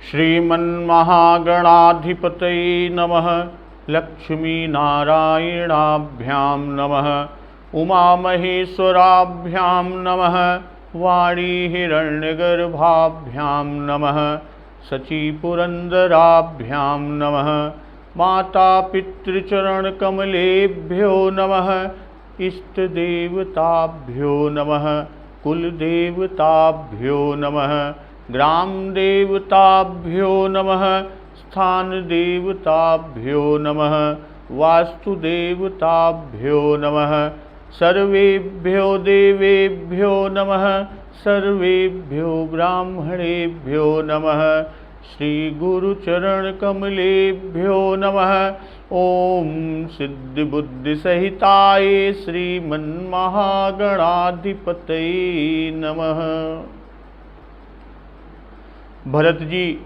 श्रीमन्महागणाधिपतये नमः। लक्ष्मीनारायणाभ्यां नमः। उमामहेश्वराभ्यां नमः। वाणीहिरण्यगर्भाभ्यां नमः। शचीपुरन्दराभ्यां नमः। मातापितृचरणकमलेभ्यो नमः। इष्टदेवताभ्यो नमः। कुलदेवताभ्यो नमः। ग्रामदेवताभ्यो नमः। स्थानदेवताभ्यो नमः। वास्तुदेवताभ्यो नमः। सर्वेभ्यो देवेभ्यो नमः। सर्वेभ्यो ब्राह्मणेभ्यो नमः। श्री गुरुचरणकमलेभ्यो नमः। ओम सिद्धिबुद्धिसहिताय श्रीमन्महागणाधिपतये नमः। भरत जी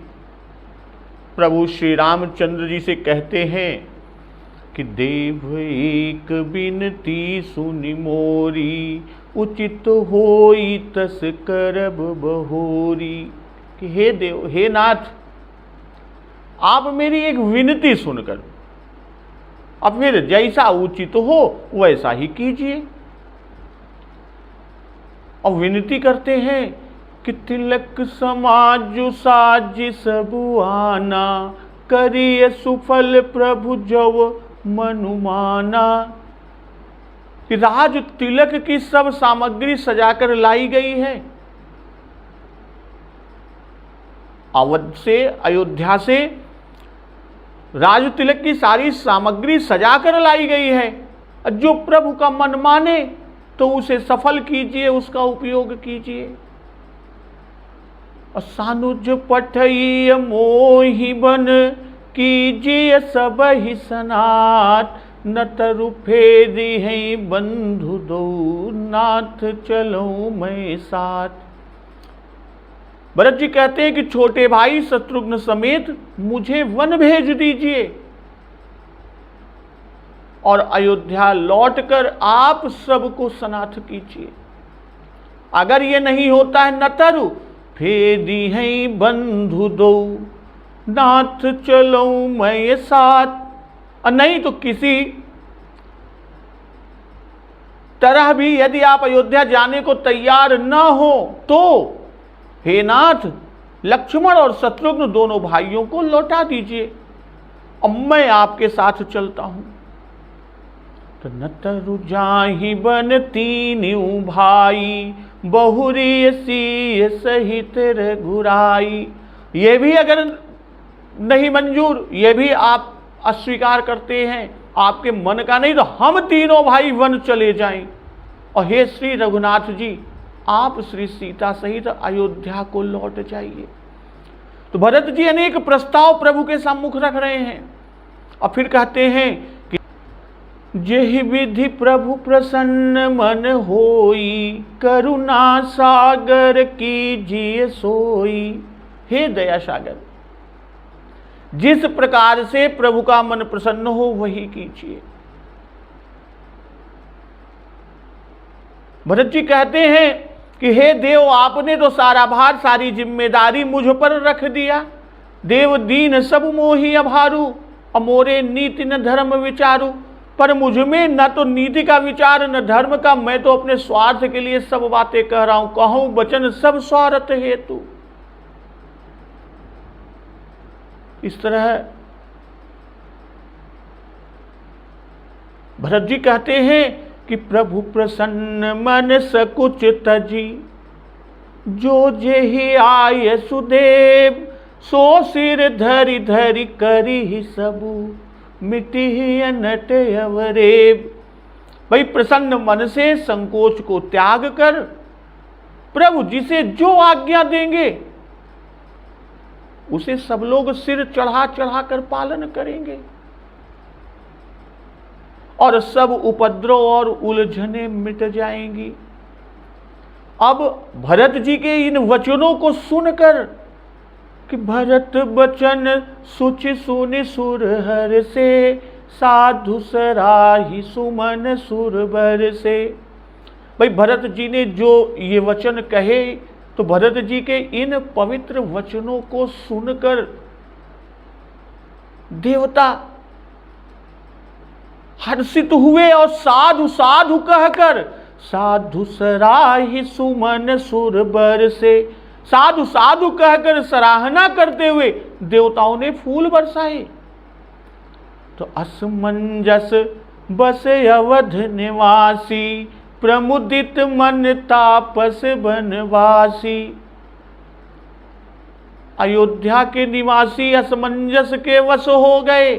प्रभु श्री रामचंद्र जी से कहते हैं कि देव एक बिनती सुनि मोरी, उचित होई तस करब बहोरी। कि हे देव, हे नाथ, आप मेरी एक विनती सुनकर अब फिर जैसा उचित हो वैसा ही कीजिए। और विनती करते हैं कि तिलक समाज साज सबुआना, करिय सुफल प्रभु जव मनुमाना। कि राज तिलक की सब सामग्री सजाकर लाई गई है। अवध से, अयोध्या से राज तिलक की सारी सामग्री सजाकर लाई गई है। जो प्रभु का मन माने तो उसे सफल कीजिए, उसका उपयोग कीजिए। सानुज पठई मोहि बन, कीजिए सब ही सनात। न तरु फेरी है बंधु दो, नाथ चलो मैं साथ। भरत जी कहते हैं कि छोटे भाई शत्रुघ्न समेत मुझे वन भेज दीजिए और अयोध्या लौटकर आप सबको सनाथ कीजिए। अगर ये नहीं होता है, न तरु फेरी है बंधु दो, नाथ चलो मैं साथ। और नहीं तो किसी तरह भी यदि आप अयोध्या जाने को तैयार न हो तो हे नाथ, लक्ष्मण और शत्रुघ्न दोनों भाइयों को लौटा दीजिए और मैं आपके साथ चलता हूं। तो न तरु जाहि बन तीनों भाई, बहुरी सी सहित रघुराई। ये भी अगर नहीं मंजूर, ये भी आप अस्वीकार करते हैं, आपके मन का नहीं, तो हम तीनों भाई वन चले जाएं। और हे श्री रघुनाथ जी, आप श्री सीता सहित अयोध्या को लौट जाइए। तो भरत जी अनेक प्रस्ताव प्रभु के सम्मुख रख रहे हैं और फिर कहते हैं कि जेहि विधि प्रभु प्रसन्न मन होई, करुणा सागर कीजिए सोई। हे दया सागर, जिस प्रकार से प्रभु का मन प्रसन्न हो वही कीजिए। भरत जी कहते हैं कि हे देव, आपने तो सारा भार, सारी जिम्मेदारी मुझ पर रख दिया। देव दीन सब मोहि अभारू, अमोरे नीति न धर्म विचारू। पर मुझ में न तो नीति का विचार न धर्म का, मैं तो अपने स्वार्थ के लिए सब बातें कह रहा हूं। कहूं वचन सब स्वार्थ हेतु। इस तरह भरत जी कहते हैं कि प्रभु प्रसन्न मन सकुच तजी, जो जेहि आय सुदेव। सो सिर धरि धरि करी सबू, मिटी अनट अवरेब। भाई, प्रसन्न मन से संकोच को त्याग कर प्रभु जिसे जो आज्ञा देंगे उसे सब लोग सिर चढ़ा चढ़ा कर पालन करेंगे और सब उपद्रव और उलझने मिट जाएंगी। अब भरत जी के इन वचनों को सुनकर कि भरत बचन सुचि सुनि सुर हर से, साधु सराही सुमन सुर बर से। भाई, भरत जी ने जो ये वचन कहे तो भरत जी के इन पवित्र वचनों को सुनकर देवता हर्षित हुए और साधु साधु कहकर साधु सराहि सुमन सुरबर से, साधु साधु कहकर सराहना करते हुए देवताओं ने फूल बरसाए। तो असमंजस बस अवध निवासी, प्रमुदित मन तापस बनवासी। अयोध्या के निवासी असमंजस के वश हो गए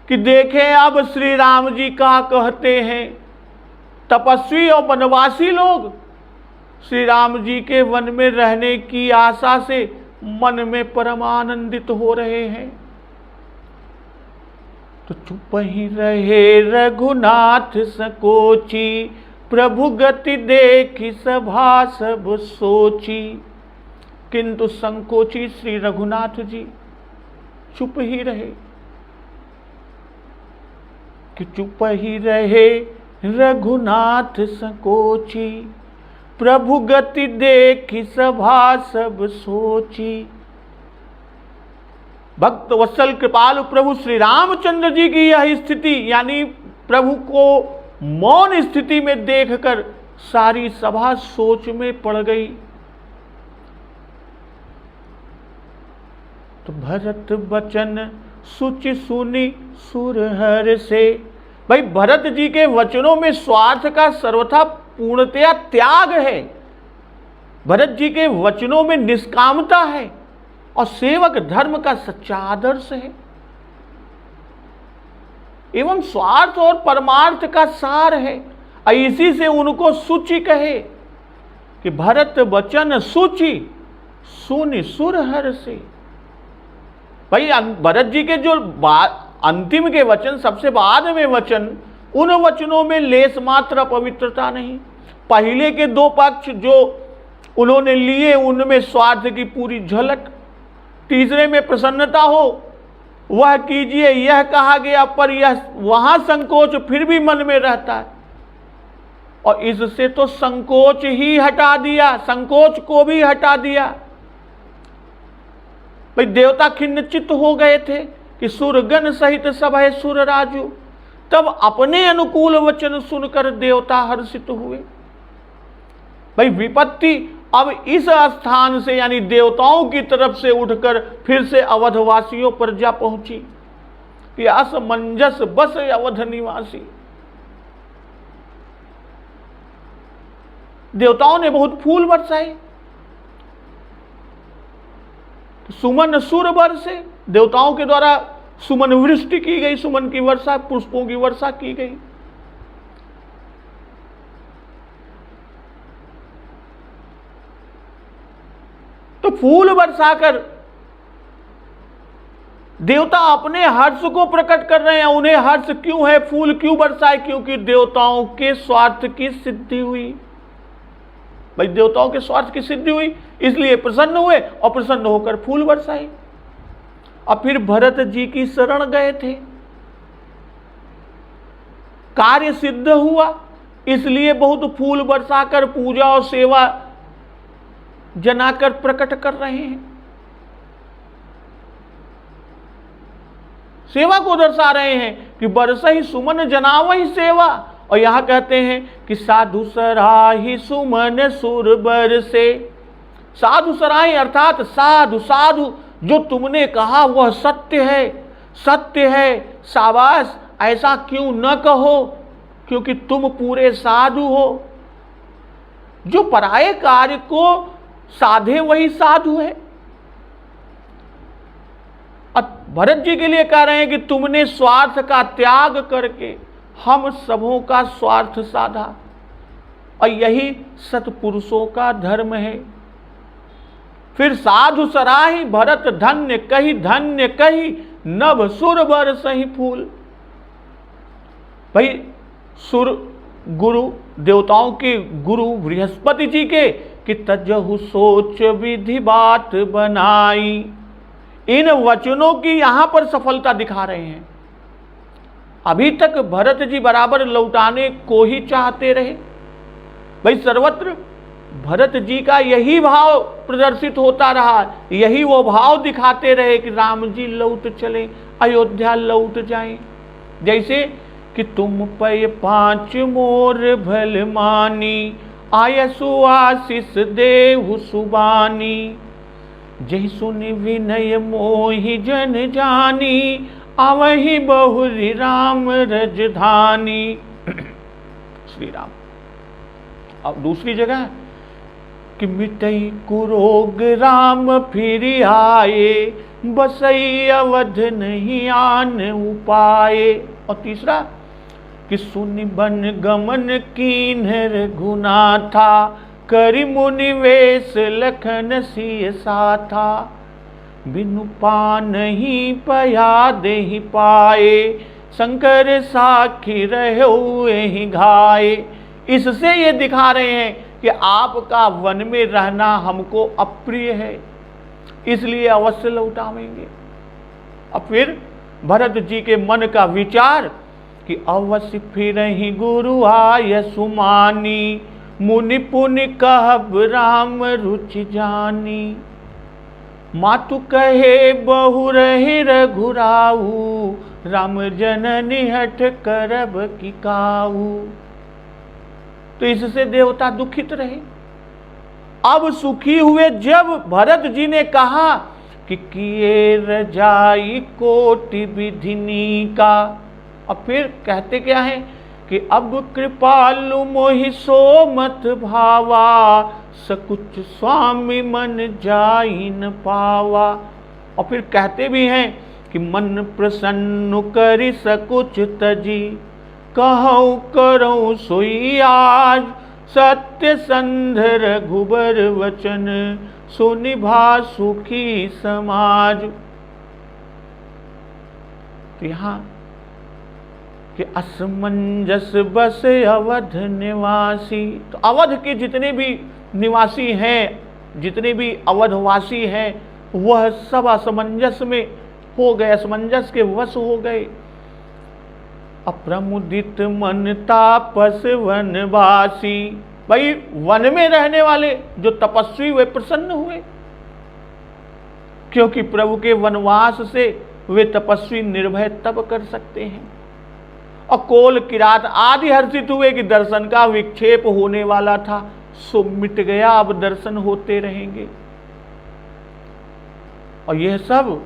कि देखें अब श्री राम जी क्या कहते हैं। तपस्वी और वनवासी लोग श्री राम जी के वन में रहने की आशा से मन में परमानंदित हो रहे हैं। तो चुप ही रहे रघुनाथ संकोची, प्रभु गति देखी सभा सब सोची। किंतु संकोची श्री रघुनाथ जी चुप ही रहे, कि चुप ही रहे रघुनाथ संकोची, प्रभु गति देखी सभा सब सोची। भक्त वत्सल कृपालु प्रभु श्री रामचंद्र जी की यह स्थिति, यानी प्रभु को मौन स्थिति में देखकर सारी सभा सोच में पड़ गई। तो भरत बचन सुचि सुनी सुरहर से। भाई भरत जी के वचनों में स्वार्थ का सर्वथा पूर्णतया त्याग है, भरत जी के वचनों में निष्कामता है और सेवक धर्म का सच्चा आदर्श है, एवं स्वार्थ और परमार्थ का सार है। इसी से उनको सूचि कहे कि भरत वचन सूचि सुनि सुरहर से। भाई भरत जी के जो अंतिम के वचन, सबसे बाद में वचन, उन वचनों में लेस मात्र अपवित्रता नहीं। पहले के दो पक्ष जो उन्होंने लिए उनमें स्वार्थ की पूरी झलक। तीसरे में प्रसन्नता हो वह कीजिए यह कहा गया, पर यह वहां संकोच फिर भी मन में रहता है, और इससे तो संकोच ही हटा दिया, संकोच को भी हटा दिया। भाई देवता खिन्नचित्त हो गए थे कि सुरगण सहित सब है सुर राजू। तब अपने अनुकूल वचन सुनकर देवता हर्षित हुए। भाई विपत्ति अब इस स्थान से यानी देवताओं की तरफ से उठकर फिर से अवधवासियों पर जा पहुंची कि असमंजस बस अवध निवासी। देवताओं ने बहुत फूल बरसाए, सुमन सुर बरसे, देवताओं के द्वारा सुमन वृष्टि की गई, सुमन की वर्षा, पुष्पों की वर्षा की गई। तो फूल बरसाकर देवता अपने हर्ष को प्रकट कर रहे हैं। उन्हें हर्ष क्यों है, फूल क्यों बरसाए? क्योंकि देवताओं के स्वार्थ की सिद्धि हुई। भाई देवताओं के स्वार्थ की सिद्धि हुई, इसलिए प्रसन्न हुए और प्रसन्न होकर फूल बरसाए। अब फिर भरत जी की शरण गए थे, कार्य सिद्ध हुआ, इसलिए बहुत फूल बरसाकर पूजा और सेवा जनाकर प्रकट कर रहे हैं, सेवा को दर्शा रहे हैं कि बरसहि सुमन जनावहि सेवा। और यहां कहते हैं कि साधु सराहि सुमन सुर बरसे। साधु सराहि अर्थात साधु साधु, जो तुमने कहा वह सत्य है, सत्य है, शाबाश, ऐसा क्यों न कहो, क्योंकि तुम पूरे साधु हो। जो पराये कार्य को साधे वही साधु है। भरत जी के लिए कह रहे हैं कि तुमने स्वार्थ का त्याग करके हम सबों का स्वार्थ साधा, और यही सत्पुरुषों का धर्म है। फिर साधु सराहि भरत धन्य कही नभ सुर बरसहि फूल। भाई सुर गुरु, देवताओं के गुरु बृहस्पति जी के कि तजहु सोच विधि बात बनाई, इन वचनों की यहां पर सफलता दिखा रहे हैं। अभी तक भरत जी बराबर लौटाने को ही चाहते रहे। भाई सर्वत्र भरत जी का यही भाव प्रदर्शित होता रहा, यही वो भाव दिखाते रहे कि राम जी लौट चले, अयोध्या लौट जाएं। जैसे कि तुम पय 5 मोर भल मानी, आयसु आशीष देहु सुबानी, जय सुनि विनय मोहि जन जानी, आवहि बहुरी राम रजधानी। श्री राम। अब दूसरी जगह कि मिटई कुरोग राम फिर आए, बसई अवध नहीं आन उपाए। और तीसरा कि सुनि बन गमन कीन्ह रघुनाथा, करि मुनि वेश लखन सिय साथा, बिनु पानहि पया देहि पाए, शंकर साखी रहो एहि घाये। इससे ये दिखा रहे हैं कि आपका वन में रहना हमको अप्रिय है, इसलिए अवश्य लौटावेंगे। अब फिर भरत जी के मन का विचार कि अवश्य फिर ही गुरु आय सुमानी, मुनि पुनि कहब राम रुचि जानी, मातु कहे बहु रहि रघुराऊ, राम जननी हठ करब की काऊ। तो इससे देवता दुखित रहे। अब सुखी हुए जब भरत जी ने कहा कि किए रजाई कोटि विधिनी का। अब फिर कहते क्या है कि अब कृपालु मोहि सो मत भावा, सकुच स्वामी मन जाई न पावा। और फिर कहते भी हैं कि मन प्रसन्न करि सकुच तजी, कहूँ करो सोई आज, सत्य संध रघुबर वचन, सुनिभा सुखी समाज। तो यहाँ कि असमंजस बस अवध निवासी। तो अवध के जितने भी निवासी हैं, जितने भी अवधवासी हैं, वह सब असमंजस में हो गए, असमंजस के वश हो गए। अप्रमुदित मन तापस वनवासी। भाई वन में रहने वाले जो तपस्वी वे प्रसन्न हुए, क्योंकि प्रभु के वनवास से वे तपस्वी निर्भय तप कर सकते हैं। और कोल किरात आदि हर्षित हुए कि दर्शन का विक्षेप होने वाला था, सो मिट गया, अब दर्शन होते रहेंगे। और यह सब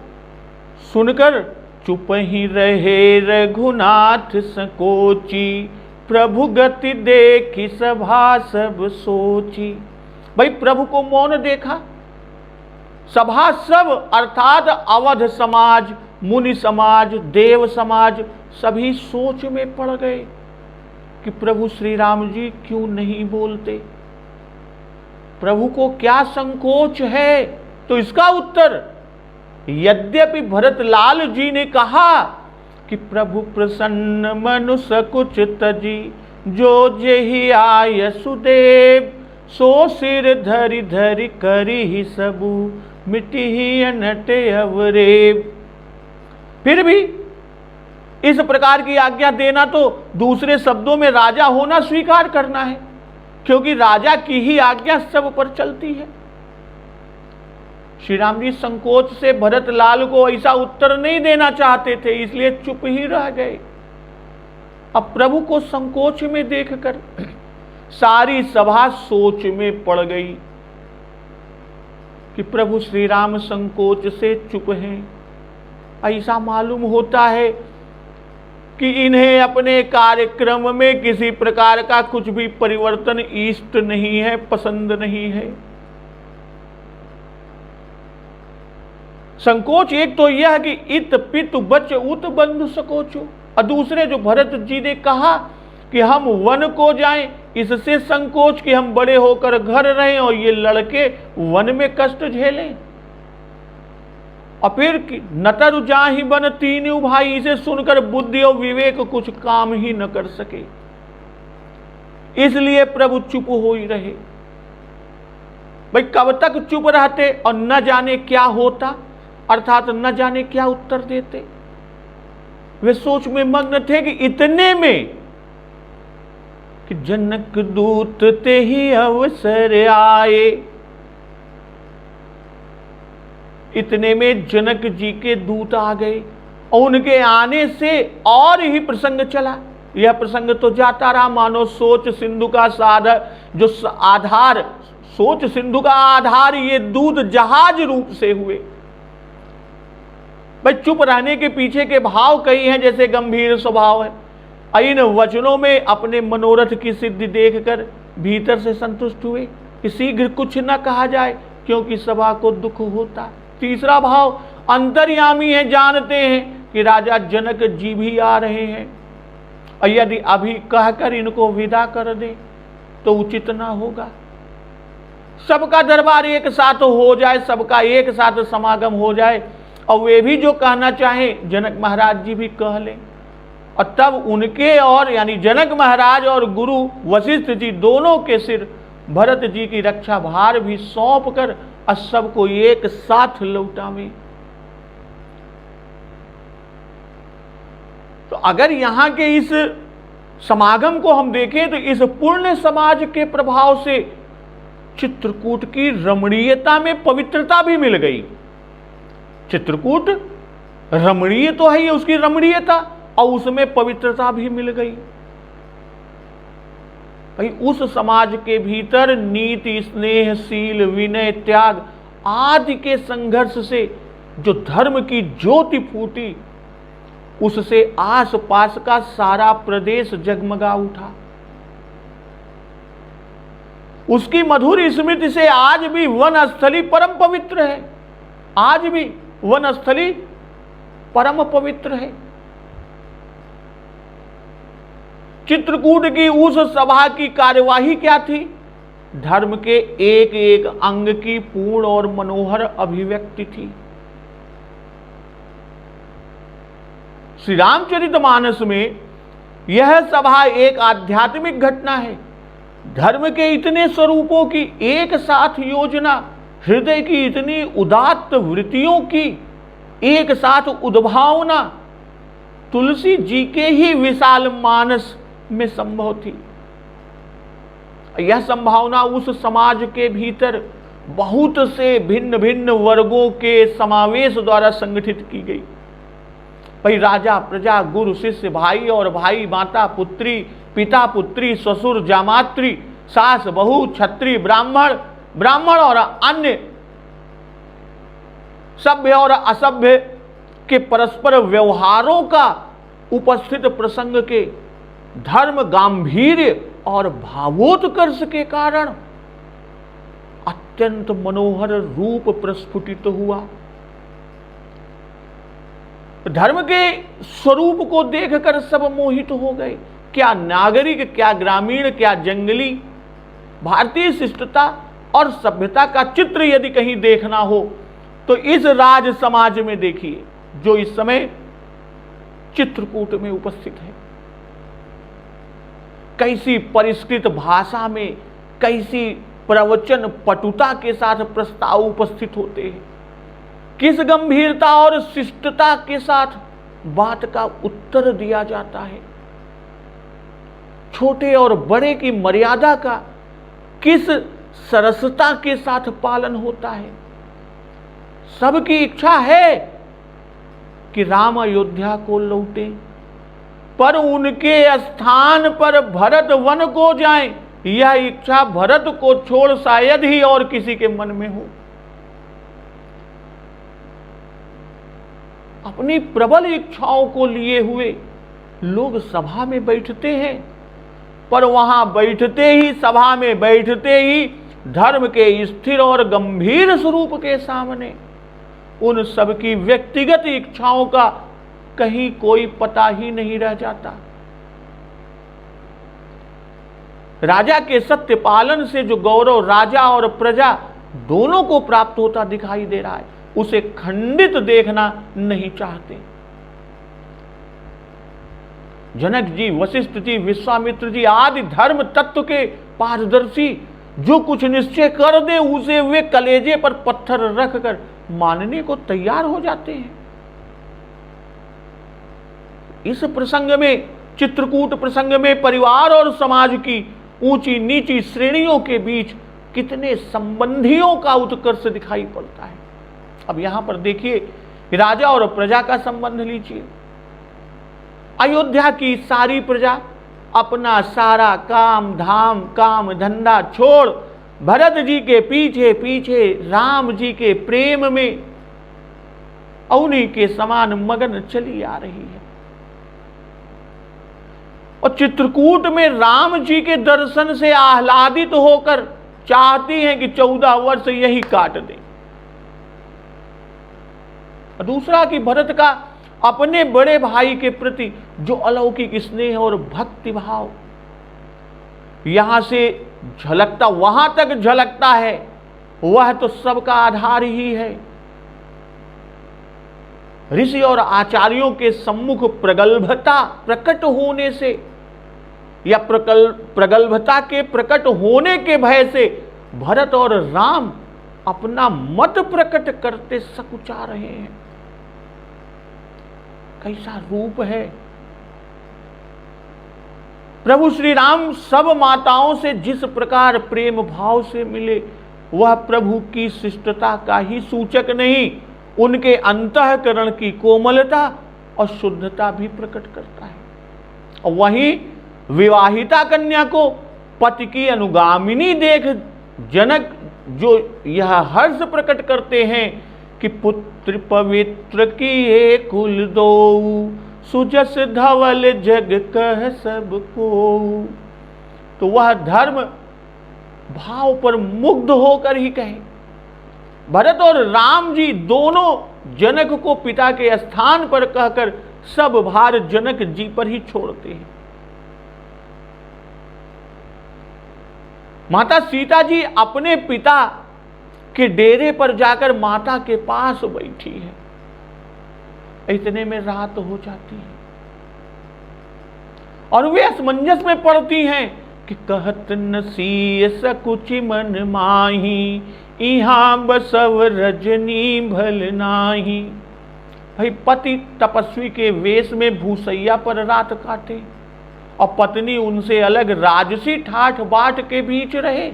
सुनकर चुप ही रहे रघुनाथ संकोची, प्रभु गति देखी सभा सब सोची। भाई प्रभु को मौन देखा, सभा सब अर्थात अवध समाज, मुनि समाज, देव समाज सभी सोच में पड़ गए कि प्रभु श्री राम जी क्यों नहीं बोलते, प्रभु को क्या संकोच है। तो इसका उत्तर, यद्यपि भरतलाल जी ने कहा कि प्रभु प्रसन्न मनु सकुच तजी, जो जेहि आय सुदेव, सो सिर धरि धरि करी ही सबू, मिटी ही अनट अवरेव। फिर भी इस प्रकार की आज्ञा देना तो दूसरे शब्दों में राजा होना स्वीकार करना है, क्योंकि राजा की ही आज्ञा सब पर चलती है। श्री राम जी संकोच से भरतलाल को ऐसा उत्तर नहीं देना चाहते थे, इसलिए चुप ही रह गए। अब प्रभु को संकोच में देखकर सारी सभा सोच में पड़ गई कि प्रभु श्री राम संकोच से चुप हैं। ऐसा मालूम होता है कि इन्हें अपने कार्यक्रम में किसी प्रकार का कुछ भी परिवर्तन इष्ट नहीं है, पसंद नहीं है। संकोच एक तो यह कि इत पित बच उत बंधु सकोचो, और दूसरे जो भरत जी ने कहा कि हम वन को जाएं, इससे संकोच कि हम बड़े होकर घर रहें और ये लड़के वन में कष्ट झेलें। और फिर नतर जाहि बन तीनों भाई, इसे सुनकर बुद्धि और विवेक कुछ काम ही न कर सके, इसलिए प्रभु चुप हो ही रहे। भाई कब तक चुप रहते और न जाने क्या होता, अर्थात न जाने क्या उत्तर देते। वे सोच में मग्न थे कि इतने में कि जनक दूत ते ही अवसर आए। इतने में जनक जी के दूत आ गए और उनके आने से और ही प्रसंग चला। यह प्रसंग तो जाता रहा, मानो सोच सिंधु का आधार, सोच सिंधु का आधार ये दूत जहाज रूप से हुए। भाई चुप रहने के पीछे के भाव कई हैं, जैसे गंभीर स्वभाव है। इन वचनों में अपने मनोरथ की सिद्धि देखकर भीतर से संतुष्ट हुए कि शीघ्र कुछ न कहा जाए, क्योंकि सभा को दुख होता। तीसरा भाव, अंतर्यामी है, जानते हैं कि राजा जनक जी भी आ रहे हैं, और यदि अभी कहकर इनको विदा कर दे तो उचित ना होगा। सबका दरबार एक साथ हो जाए, सबका एक साथ समागम हो जाए, और वे भी जो कहना चाहें जनक महाराज जी भी कह लें, और तब उनके और यानी जनक महाराज और गुरु वशिष्ठ जी दोनों के सिर भरत जी की रक्षा भार भी सौंप कर और सबको एक साथ लौटावे। तो अगर यहां के इस समागम को हम देखें तो इस पुण्य समाज के प्रभाव से चित्रकूट की रमणीयता में पवित्रता भी मिल गई। चित्रकूट रमणीय तो है, उसकी रमणीयता, और उसमें पवित्रता भी मिल गई। भाई उस समाज के भीतर नीति, स्नेह, शील, विनय, त्याग आदि के संघर्ष से जो धर्म की ज्योति फूटी, उससे आसपास का सारा प्रदेश जगमगा उठा। उसकी मधुर स्मृति से आज भी वनस्थली परम पवित्र है, आज भी वनस्थली परम पवित्र है। चित्रकूट की उस सभा की कार्यवाही क्या थी? धर्म के एक एक अंग की पूर्ण और मनोहर अभिव्यक्ति थी। श्री रामचरितमानस में यह सभा एक आध्यात्मिक घटना है। धर्म के इतने स्वरूपों की एक साथ योजना, हृदय की इतनी उदात्त वृत्तियों की एक साथ उद्भावना तुलसी जी के ही विशाल मानस में संभव थी। यह संभावना उस समाज के भीतर बहुत से भिन्न भिन्न वर्गों के समावेश द्वारा संगठित की गई। भाई राजा, प्रजा, गुरु, शिष्य, भाई और भाई, माता, पुत्री, पिता, पुत्री, ससुर, जामात्री, सास, बहू, छत्री, ब्राह्मण और अन्य सभ्य और असभ्य के परस्पर व्यवहारों का उपस्थित प्रसंग के धर्म गांभीर्य और भावोत्कर्ष के कारण अत्यंत मनोहर रूप प्रस्फुटित हुआ। धर्म के स्वरूप को देखकर सब मोहित हो गए। क्या नागरिक, क्या ग्रामीण, क्या जंगली, भारतीय शिष्टता और सभ्यता का चित्र यदि कहीं देखना हो तो इस राज समाज में देखिए, जो इस समय चित्रकूट में उपस्थित है। कैसी परिष्कृत भाषा में, कैसी प्रवचन पटुता के साथ प्रस्ताव उपस्थित होते हैं, किस गंभीरता और शिष्टता के साथ बात का उत्तर दिया जाता है, छोटे और बड़े की मर्यादा का किस सरसता के साथ पालन होता है। सबकी इच्छा है कि राम अयोध्या को लौटे, पर उनके स्थान पर भरत वन को जाएं, यह इच्छा भरत को छोड़ शायद ही और किसी के मन में हो। अपनी प्रबल इच्छाओं को लिए हुए लोग सभा में बैठते हैं, पर वहां बैठते ही, सभा में बैठते ही धर्म के स्थिर और गंभीर स्वरूप के सामने उन सबकी व्यक्तिगत इच्छाओं का कहीं कोई पता ही नहीं रह जाता। राजा के सत्य पालन से जो गौरव राजा और प्रजा दोनों को प्राप्त होता दिखाई दे रहा है, उसे खंडित देखना नहीं चाहते। जनक जी, वशिष्ठ जी, विश्वामित्र जी आदि धर्म तत्व के पारदर्शी जो कुछ निश्चय कर दे उसे वे कलेजे पर पत्थर रखकर मानने को तैयार हो जाते हैं। इस प्रसंग में चित्रकूट प्रसंग में परिवार और समाज की ऊंची नीची श्रेणियों के बीच कितने संबंधियों का उत्कर्ष दिखाई पड़ता है। अब यहां पर देखिए, राजा और प्रजा का संबंध लीजिए। अयोध्या की सारी प्रजा अपना सारा काम धाम काम धंधा छोड़ भरत जी के पीछे पीछे राम जी के प्रेम में उन्हीं के समान मगन चली आ रही है। और चित्रकूट में राम जी के दर्शन से आह्लादित होकर चाहती हैं कि 14 वर्ष यही काट दें। दूसरा कि भरत का अपने बड़े भाई के प्रति जो अलौकिक स्नेह और भक्ति भाव यहां से झलकता वहां तक झलकता है, वह तो सबका आधार ही है। ऋषि और आचार्यों के सम्मुख प्रगल्भता प्रकट होने से या प्रगल्भता के प्रकट होने के भय से भरत और राम अपना मत प्रकट करते सकुचा रहे हैं। कैसा रूप है। प्रभु श्री राम सब माताओं से जिस प्रकार प्रेम भाव से मिले, वह प्रभु की शिष्टता का ही सूचक नहीं, उनके अंतःकरण की कोमलता और शुद्धता भी प्रकट करता है। और वहीं विवाहिता कन्या को पति की अनुगामिनी देख जनक जो यह हर्ष प्रकट करते हैं कि पुत्र पवित्र किए कुल दो, सुजस धवल जग कह सबको। तो वह धर्म भाव पर मुग्ध होकर ही कहे। भरत और राम जी दोनों जनक को पिता के स्थान पर कहकर सब भार जनक जी पर ही छोड़ते हैं। माता सीता जी अपने पिता के डेरे पर जाकर माता के पास बैठी है। इतने में रात हो जाती है और वे असमंजस में पड़ती हैं कि कहत न सीय सकुचि मन माही, इहां बसव रजनी भल नाही। भाई पति तपस्वी के वेश में भूसैया पर रात काटे और पत्नी उनसे अलग राजसी ठाठ बाट के बीच रहे,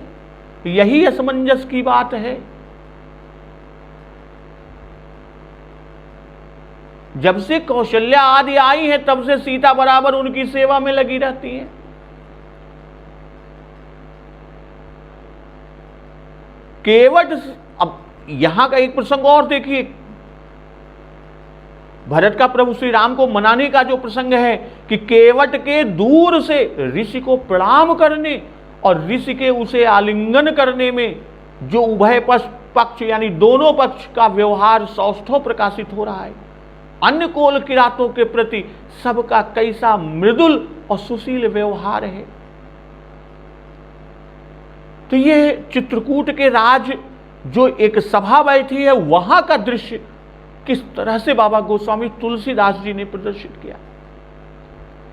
यही असमंजस की बात है। जब से कौशल्या आदि आई है तब से सीता बराबर उनकी सेवा में लगी रहती है। केवट, अब यहां का एक प्रसंग और देखिए, भरत का प्रभु श्री राम को मनाने का जो प्रसंग है कि केवट के दूर से ऋषि को प्रणाम करने और ऋषि के उसे आलिंगन करने में जो उभय पक्ष यानी दोनों पक्ष का व्यवहार सौष्ठव प्रकाशित हो रहा है। अन्य कोल किरातों के प्रति सबका कैसा मृदुल और सुशील व्यवहार है। तो यह चित्रकूट के राज जो एक सभा बैठी है, वहां का दृश्य किस तरह से बाबा गोस्वामी तुलसीदास जी ने प्रदर्शित किया,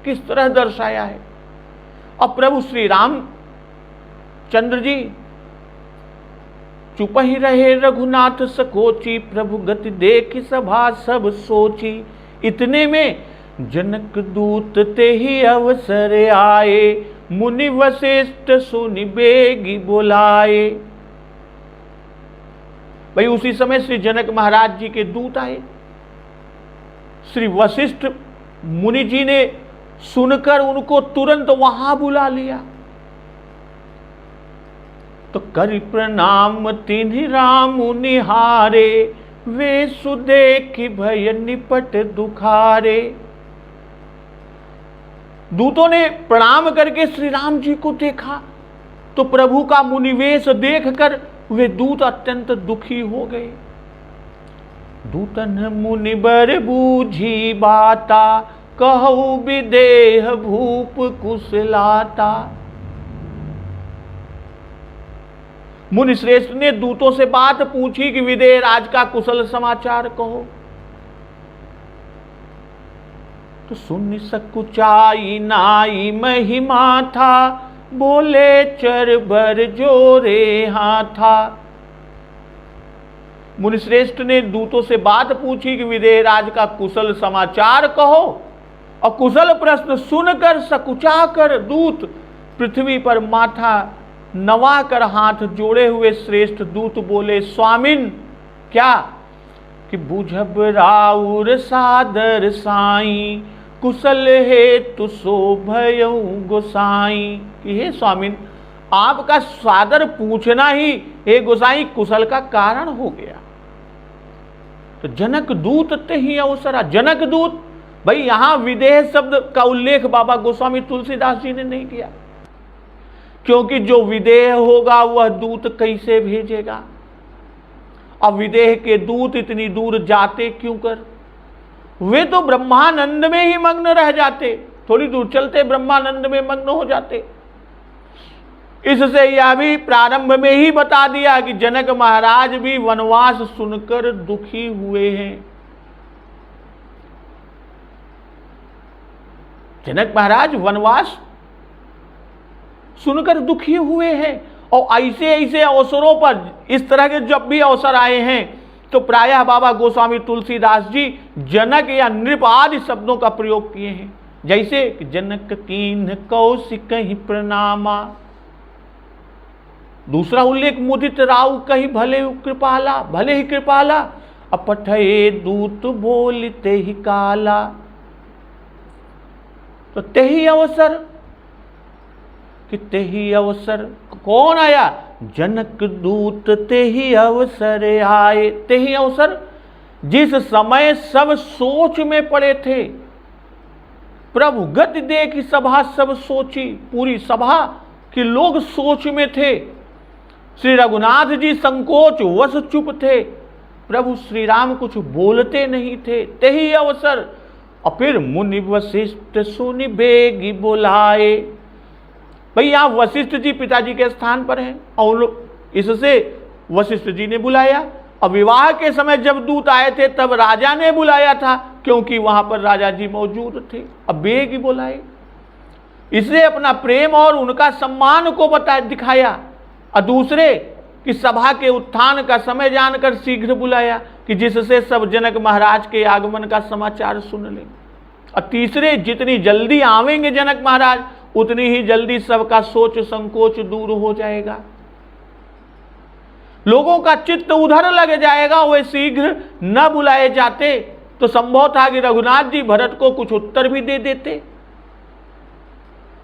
किस तरह दर्शाया है। और प्रभु श्री राम चंद्र जी चुप ही रहे रघुनाथ सकोची, प्रभु गति देख सभा सब सोची। इतने में जनक दूत ते ही अवसर आए, मुनि वशिष्ठ सुनि बेगी बुलाए। भाई उसी समय श्री जनक महाराज जी के दूत आए। श्री वशिष्ठ मुनि जी ने सुनकर उनको तुरंत वहां बुला लिया। तो करि प्रणाम तिन्हि राम निहारे, वे सुदेख भय निपट दुखारे। दूतों ने प्रणाम करके श्री राम जी को देखा तो प्रभु का मुनिवेश देखकर वे दूत अत्यंत दुखी हो गए। दूतन मुनि बर बूझी बाता, कहु विदेह भूप कुशलाता। मुनि श्रेष्ठ ने दूतों से बात पूछी कि विदेह राज का कुशल समाचार कहो। तो सुन सकुचाई नाई महिमा था, बोले चर बर जोरे हाथा। मुनिश्रेष्ठ ने दूतों से बात पूछी कि विदेह राज का कुशल समाचार कहो। और कुशल प्रश्न सुनकर सकुचाकर दूत पृथ्वी पर माथा नवाकर हाथ जोड़े हुए श्रेष्ठ दूत बोले, स्वामिन क्या कि बुझब राउर सादर साई, कुशल हेतु शोभयऊ गोसाई। कि हे स्वामिन, आपका सादर पूछना ही हे गोसाई कुशल का कारण हो गया। तो जनक दूत ते ही अवसरा। जनक दूत, भाई यहां विदेह शब्द का उल्लेख बाबा गोस्वामी तुलसीदास जी ने नहीं किया, क्योंकि जो विदेह होगा वह दूत कैसे भेजेगा। अब विदेह के दूत इतनी दूर जाते क्यों कर? वे तो ब्रह्मानंद में ही मग्न रह जाते, थोड़ी दूर चलते ब्रह्मानंद में मग्न हो जाते। इससे यह भी प्रारंभ में ही बता दिया कि जनक महाराज भी वनवास सुनकर दुखी हुए हैं। जनक महाराज वनवास सुनकर दुखी हुए हैं। और ऐसे ऐसे अवसरों पर, इस तरह के जब भी अवसर आए हैं, तो प्रायः बाबा गोस्वामी तुलसीदास जी जनक या नृप आदि शब्दों का प्रयोग किए हैं। जैसे जनक कीन्ह कौशिक ही प्रणामा, दूसरा उल्लेख मुदित राव कही भले कृपाला, भले ही कृपाला, अपठये दूत बोलते ही काला। तो तेही अवसर कि तेही अवसर कौन आया? जनक दूत तेही अवसर आए। तेही अवसर जिस समय सब सोच में पड़े थे, प्रभु गति देखी सभा सब सोची, पूरी सभा के लोग सोच में थे। श्री रघुनाथ जी संकोच वश चुप थे, प्रभु श्री राम कुछ बोलते नहीं थे। तेही अवसर। और फिर मुनि वशिष्ठ सुनि बेगी बुलाए। भाई यहां वशिष्ठ जी पिताजी के स्थान पर हैं और इससे वशिष्ठ जी ने बुलाया। और विवाह के समय जब दूत आए थे तब राजा ने बुलाया था, क्योंकि वहां पर राजा जी मौजूद थे। अब बेगी बुलाए, इससे अपना प्रेम और उनका सम्मान को दिखाया। और दूसरे कि सभा के उत्थान का समय जानकर शीघ्र बुलाया, कि जिससे सब जनक महाराज के आगमन का समाचार सुन लें। और तीसरे, जितनी जल्दी आवेंगे जनक महाराज उतनी ही जल्दी सबका सोच संकोच दूर हो जाएगा, लोगों का चित्त उधर लग जाएगा। वे शीघ्र न बुलाए जाते तो संभव था कि रघुनाथ जी भरत को कुछ उत्तर भी दे देते,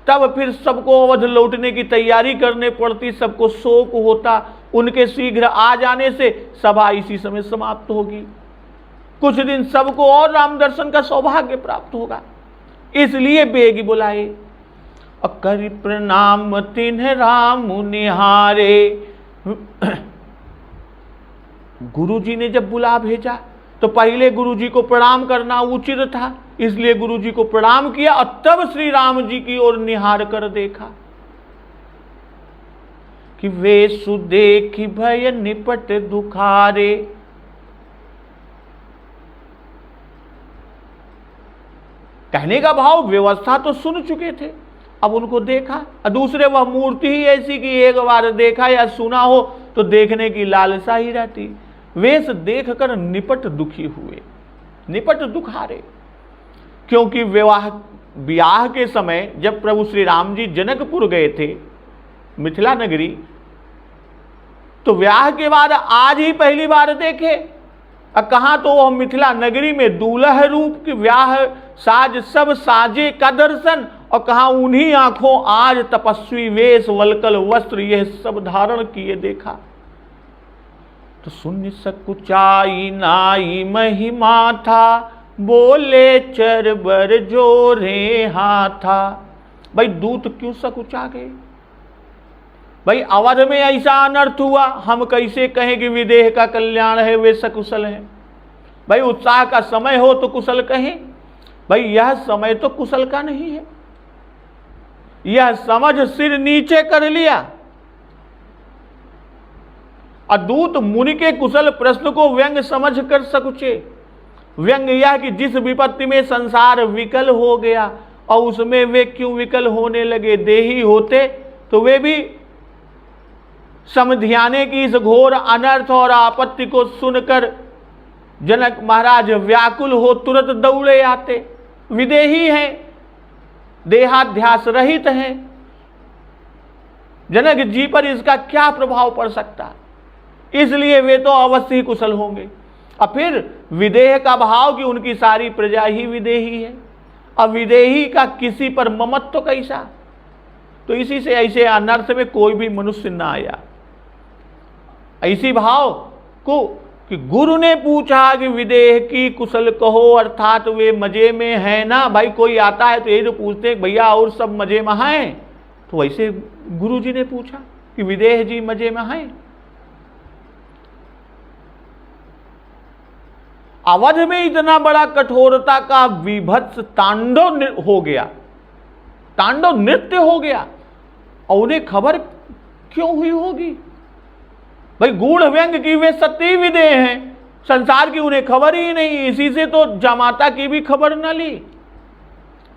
तब फिर सबको अवध लौटने की तैयारी करने पड़ती, सबको शोक होता। उनके शीघ्र आ जाने से सभा इसी समय समाप्त होगी, कुछ दिन सबको और राम दर्शन का सौभाग्य प्राप्त होगा। इसलिए बेगी बुलाए। करि प्रणाम तिन्ह राम निहारे। गुरुजी ने जब बुला भेजा तो पहले गुरुजी को प्रणाम करना उचित था, इसलिए गुरुजी को प्रणाम किया और तब श्री राम जी की ओर निहार कर देखा कि वे सुदेखी भय निपट दुखारे। कहने का भाव व्यवस्था तो सुन चुके थे, अब उनको देखा। और दूसरे वह मूर्ति ही ऐसी कि एक बार देखा या सुना हो तो देखने की लालसा ही रहती। वेश देखकर निपट दुखी हुए, निपट दुखारे। क्योंकि विवाह के समय जब प्रभु श्री राम जी जनकपुर गए थे, मिथिला नगरी, तो विवाह के बाद आज ही पहली बार देखे। और कहाँ तो वह मिथिला नगरी में दूल्हा रूप की व्याह साज सब साजे का दर्शन, और कहाँ उन्हीं आंखों आज तपस्वी वेश वलकल वस्त्र यह सब धारण किए देखा। तो सुन सकुचाई नाई महिमा था, बोले चरबर जोरे हाथा। भाई दूत क्यों सकुचा गए? भाई अवध में ऐसा अनर्थ हुआ, हम कैसे कहें कि विदेह का कल्याण है, वे सकुशल है। भाई उत्साह का समय हो तो कुशल कहें, भाई यह समय तो कुशल का नहीं है। यह समझ सिर नीचे कर लिया। अदूत मुनि के कुशल प्रश्न को व्यंग समझ कर सकुचे। व्यंग यह कि जिस विपत्ति में संसार विकल हो गया और उसमें वे क्यों विकल होने लगे, देही होते तो वे भी समधियाने की इस घोर अनर्थ और आपत्ति को सुनकर जनक महाराज व्याकुल हो तुरंत दौड़े आते। विदेही हैं, देहाध्यास रहित हैं, जनक जी पर इसका क्या प्रभाव पड़ सकता, इसलिए वे तो अवश्य ही कुशल होंगे। और फिर विदेह का भाव कि उनकी सारी प्रजा ही विदेही है, अब विदेही का किसी पर ममत्व तो कैसा, तो इसी से ऐसे अनर्थ में कोई भी मनुष्य ना आया। ऐसी भाव को कि गुरु ने पूछा कि विदेह की कुशल कहो, अर्थात वे मजे में है ना। भाई कोई आता है तो यही तो पूछते हैं भैया और सब मजे में हैं, तो वैसे गुरु जी ने पूछा कि विदेह जी मजे में हैं। अवध में इतना बड़ा कठोरता का विभत्स तांडव हो गया, तांडव नृत्य हो गया, और उन्हें खबर क्यों हुई होगी? भाई गूढ़ व्यंग की वे सती विदेह हैं, संसार की उन्हें खबर ही नहीं, इसी से तो जामाता की भी खबर न ली।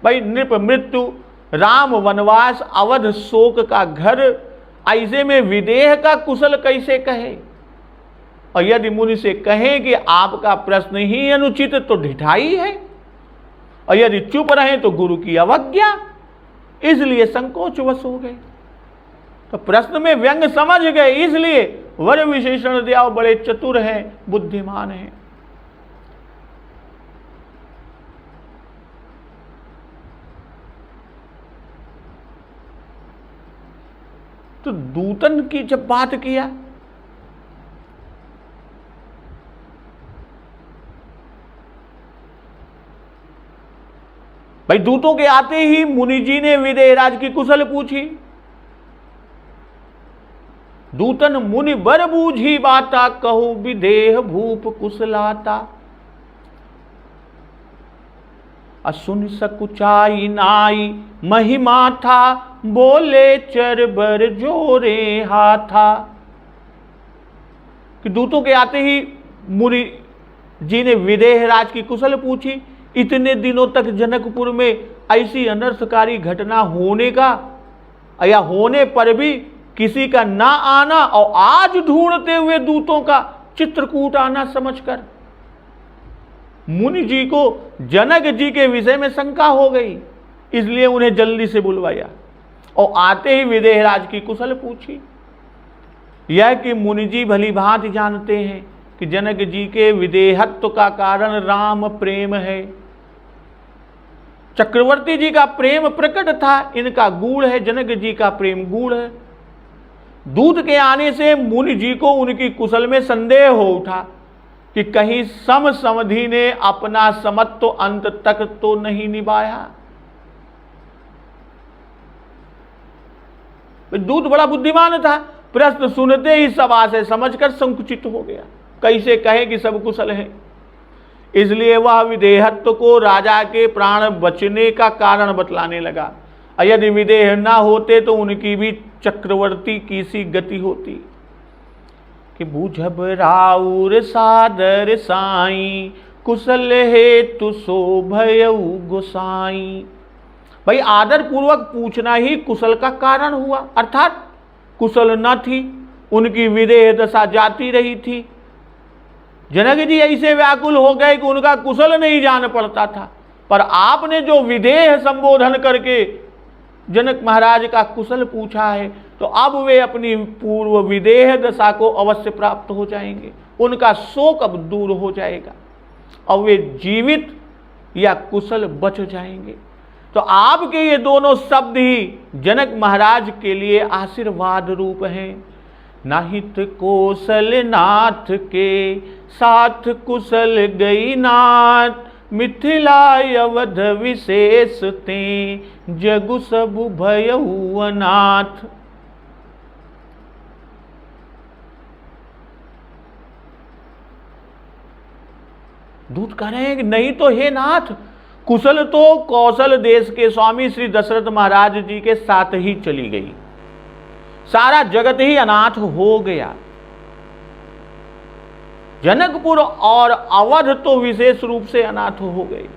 भाई नृप मृत्यु, राम वनवास, अवध शोक का घर, ऐसे में विदेह का कुशल कैसे कहे? और यदि मुनि से कहें कि आपका प्रश्न ही अनुचित तो ढिठाई है, और यदि चुप रहे तो गुरु की अवज्ञा, इसलिए संकोचवश हो गए। तो प्रश्न में व्यंग समझ गए, इसलिए वर विशेषण दिया, बड़े चतुर हैं, बुद्धिमान हैं। तो दूतन की जब बात किया, भाई दूतों के आते ही मुनि जी ने विदेहराज की कुशल पूछी। दूतन मुनि बर बूझी बाता, कहू विदेह भूप कुशलाता। असुन सकुचाई नाई महिमा था, बोले चरबर जोरे हाथा। कि दूतों के आते ही मुनि जी ने विदेहराज की कुशल पूछी। इतने दिनों तक जनकपुर में ऐसी अनर्थकारी घटना होने का या होने पर भी किसी का ना आना, और आज ढूंढते हुए दूतों का चित्रकूट आना समझकर मुनि जी को जनक जी के विषय में शंका हो गई, इसलिए उन्हें जल्दी से बुलवाया और आते ही विदेहराज की कुशल पूछी। यह कि मुनि जी भली भांति जानते हैं कि जनक जी के विदेहत्व का कारण राम प्रेम है। चक्रवर्ती जी का प्रेम प्रकट था, इनका गूढ़ है, जनक जी का प्रेम गूढ़ है। दूत के आने से मुनि जी को उनकी कुशल में संदेह हो उठा कि कहीं सम समधि ने अपना समत्व अंत तक तो नहीं निभाया। दूत बड़ा बुद्धिमान था, प्रश्न सुनते ही सभा से समझकर संकुचित हो गया, कैसे कहे कि सब कुशल है। इसलिए वह विदेहत्व को राजा के प्राण बचने का कारण बतलाने लगा। यदि विदेह ना होते तो उनकी भी चक्रवर्ती की सी गति होती। कि बुझब राउर सादर साई, कुशल हेतु शोभयउ गोसाई। भाई आदर पूर्वक पूछना ही कुशल का कारण हुआ, अर्थात कुशल न थी, उनकी विदेह दशा जाती रही थी। जनक जी ऐसे व्याकुल हो गए कि उनका कुशल नहीं जान पड़ता था, पर आपने जो विदेह संबोधन करके जनक महाराज का कुशल पूछा है, तो अब वे अपनी पूर्व विदेह दशा को अवश्य प्राप्त हो जाएंगे, उनका शोक अब दूर हो जाएगा और वे जीवित या कुशल बच जाएंगे। तो आपके ये दोनों शब्द ही जनक महाराज के लिए आशीर्वाद रूप हैं। नाहित कौशल नाथ के साथ कुशल गई नाथ, मिथिला अवध विशेष ते जगु सब भयउ अनाथ। दूत कह रहे हैं कि नहीं तो हे नाथ, कुशल तो कौशल देश के स्वामी श्री दशरथ महाराज जी के साथ ही चली गई, सारा जगत ही अनाथ हो गया। जनकपुर और अवध तो विशेष रूप से अनाथ हो गए।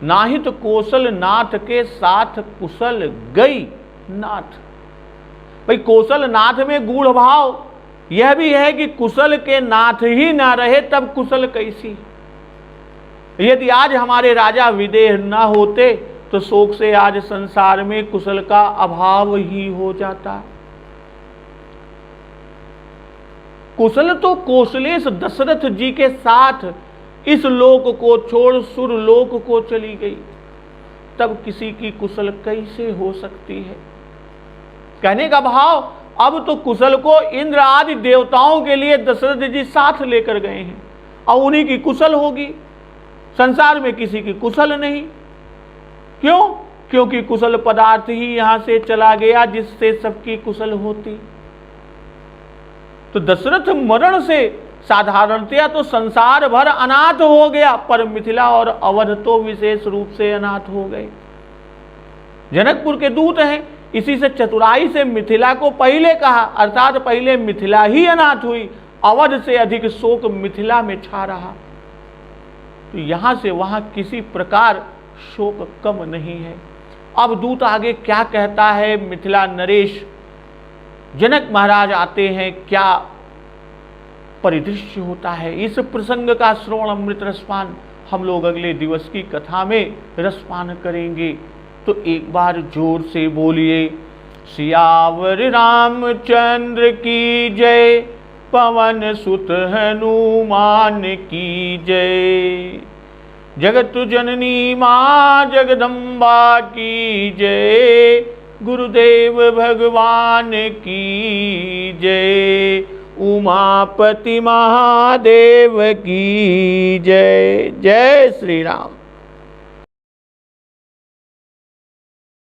नाहित कौशल नाथ के साथ कुशल गई नाथ। भाई कौशल नाथ में गूढ़ भाव यह भी है कि कुशल के नाथ ही ना रहे तब कुशल कैसी। यदि आज हमारे राजा विदेह न होते तो शोक से आज संसार में कुशल का अभाव ही हो जाता। कुशल तो कौशलेश दशरथ जी के साथ इस लोक को छोड़ सुर लोक को चली गई, तब किसी की कुशल कैसे हो सकती है। कहने का भाव, अब तो कुशल को इंद्र आदि देवताओं के लिए दशरथ जी साथ लेकर गए हैं और उन्हीं की कुशल होगी, संसार में किसी की कुशल नहीं। क्यों? क्योंकि कुशल पदार्थ ही यहां से चला गया जिससे सबकी कुशल होती। तो दशरथ मरण से साधारणतया तो संसार भर अनाथ हो गया, पर मिथिला और अवध तो विशेष रूप से अनाथ हो गए। जनकपुर के दूत हैं, इसी से चतुराई से मिथिला को पहले कहा, अर्थात पहले मिथिला ही अनाथ हुई, अवध से अधिक शोक मिथिला में छा रहा। तो यहां से वहां किसी प्रकार शोक कम नहीं है। अब दूत आगे क्या कहता है, मिथिला नरेश जनक महाराज आते हैं, क्या परिदृश्य होता है, इस प्रसंग का श्रवण अमृत रसपान हम लोग अगले दिवस की कथा में रसपान करेंगे। तो एक बार जोर से बोलिए, सियावर रामचंद्र की जय, पवन सुत हनुमान की जय, जगत जननी मां जगदम्बा की जय, गुरुदेव भगवान की जय, उमापति महादेव की जय। जय श्री राम।